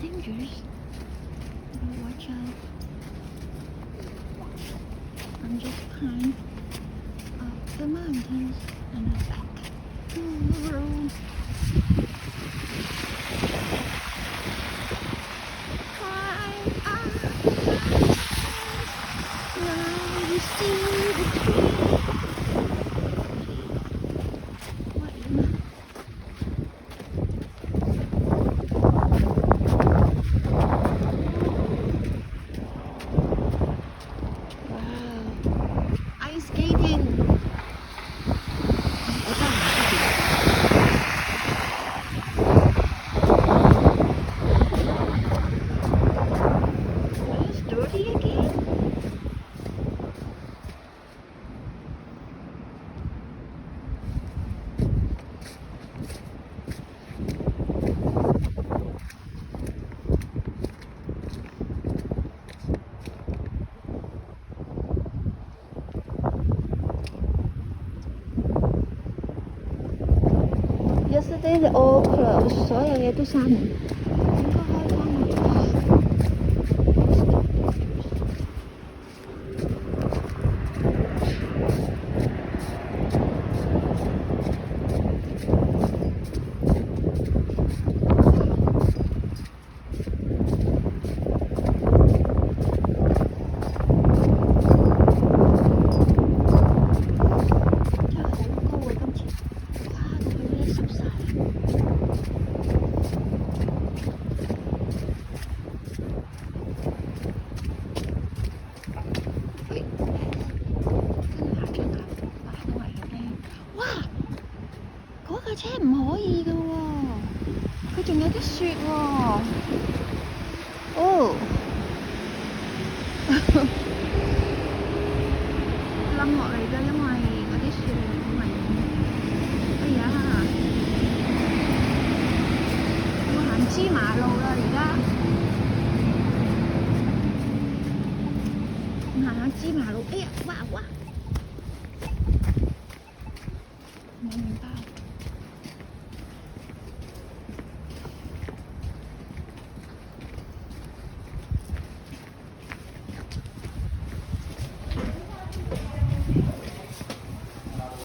dangerous. Watch out. I'm just climbing up the mountains and back to the road. Climb up, now you see the tree. Ice skating. Well, it's dirty again. Yesterday they all closed， 所有嘢都閂門，應該開返啦。嗰架車唔可以㗎喎，佢仲有啲雪喎。哦，冧落嚟㗎，因為嗰啲雪好危險。哎呀，要行芝麻路啦，而家行下芝麻路。哎呀，哇哇！